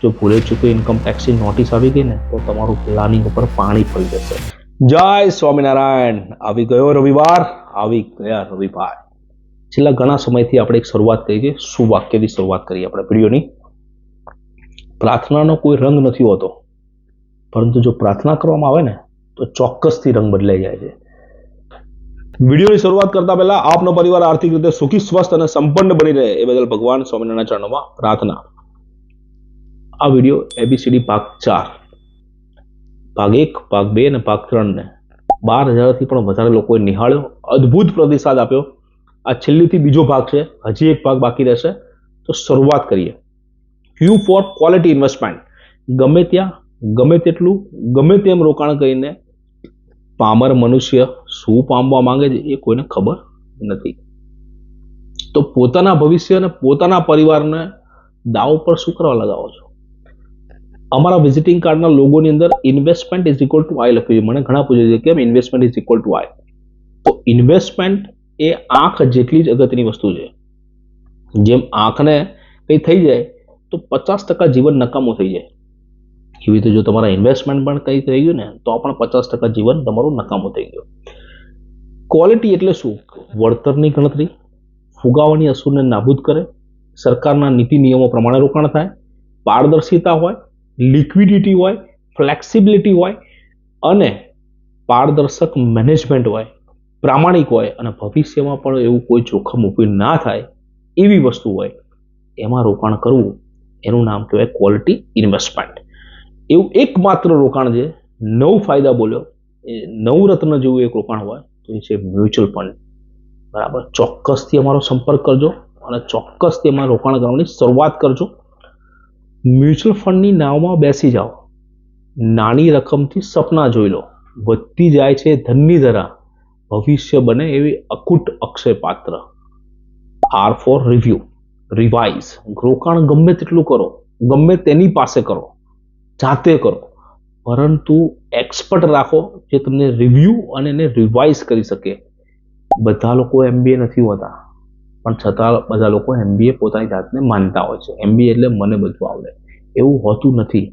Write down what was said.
જો ભૂલે ચૂકે income ટેક્સની notice આવી ગઈ ને તો તમારું પ્લાનિંગ ઉપર પાણી ફરી જશે. જય સ્વામિનારાયણ. આવી ગયો રવિવાર, આવી ગયા રવિભાઈ. છેલ્લા ઘણા સમયથી આપણે એક શરૂઆત કરી છે, સુવાક્યથી શરૂઆત કરી આપણે વિડીયોની. પ્રાર્થનાનો કોઈ રંગ નથી હોતો, પરંતુ જો પ્રાર્થના કરવામાં આવે ને તો ચોક્કસથી રંગ બદલાઈ જાય છે. વિડીયોની શરૂઆત કરતા પહેલા આપનો પરિવાર આર્થિક રીતે સુખી, સ્વસ્થ અને સંપન્ન બની રહે એ બદલ ભગવાન સ્વામિનારાયણ ચરણોમાં પ્રાર્થના. આ વિડીયો એબીસીડી ભાગ 4, ભાગ 1, ભાગ 2 અને ભાગ 3 ને 12,000થી પણ વધારે લોકોએ નિહાળ્યો, અદ્ભુત પ્રતિસાદ આપ્યો. આ છેલ્લીથી બીજો ભાગ છે, હજી એક ભાગ બાકી રહેશે. તો શરૂઆત કરીએ. ક્યુ ફોર ક્વોલિટી ઇન્વેસ્ટમેન્ટ. ગમે ત્યાં, ગમે તેટલું, ગમે તેમ રોકાણ કરીને પામર મનુષ્ય શું પામવા માંગે છે એ કોઈને ખબર નથી. તો પોતાના ભવિષ્ય અને પોતાના પરિવારને દાવ પર શું કરવા લગાવો છો? અમારા વિઝિટિંગ કાર્ડના લોગોની અંદર ઇન્વેસ્ટમેન્ટ ઇઝ ઇક્વલ ટુ આઈ લખ્યું છે. મને ઘણા પૂછે છે કે ઇન્વેસ્ટમેન્ટ ઇઝ ઇક્વલ ટુ આઈ. તો ઇન્વેસ્ટમેન્ટ એ આંખ જેટલી જ અગત્યની વસ્તુ છે. જેમ આંખને કંઈ થઈ જાય તો 50% જીવન નકામું થઈ જાય, એવી રીતે જો તમારા ઇન્વેસ્ટમેન્ટ પણ કંઈ થઈ ગયું ને તો પણ 50% જીવન તમારું નકામું થઈ ગયું. ક્વોલિટી એટલે શું? વળતરની ગણતરી, ફુગાવાની અસરને નાબૂદ કરે, સરકારના નીતિ નિયમો પ્રમાણે રોકાણ થાય, પારદર્શિતા હોય, લિક્વિડિટી હોય, ફ્લેક્સિબિલિટી હોય અને પારદર્શક મેનેજમેન્ટ હોય, પ્રામાણિક હોય અને ભવિષ્યમાં પણ એવું કોઈ જોખમ ઊભું ના થાય એવી વસ્તુ હોય, એમાં રોકાણ કરવું, એનું નામ કહેવાય ક્વોલિટી ઇન્વેસ્ટમેન્ટ. એવું એકમાત્ર રોકાણ છે, 9 ફાયદા બોલ્યો, એ 9 રત્ન જેવું એક રોકાણ હોય તો એ છે મ્યુચ્યુઅલ ફંડ. બરાબર, ચોક્કસથી અમારો સંપર્ક કરજો અને ચોક્કસથી એમાં રોકાણ કરવાની શરૂઆત કરજો. મ્યુચ્યુઅલ ફંડની નાવમાં બેસી જાઓ, નાની રકમથી સપના જોઈ લો, વધતી જાય છે ધનની ધરા, ભવિષ્ય બને એવી અકૂટ અક્ષય પાત્ર. R for review, revise. રોકાણ ગમે તેટલું કરો, ગમે તેની પાસે કરો, જાતે કરો, પરંતુ એક્સપર્ટ રાખો જે તમને રિવ્યુ અને એને રિવાઇઝ કરી શકે. બધા લોકો MBA નથી હોતા, પણ છતાં બધા લોકો MBA પોતાની જાતને માનતા હોય છે. MBA એટલે મને બધું આવડે, એવું હોતું નથી.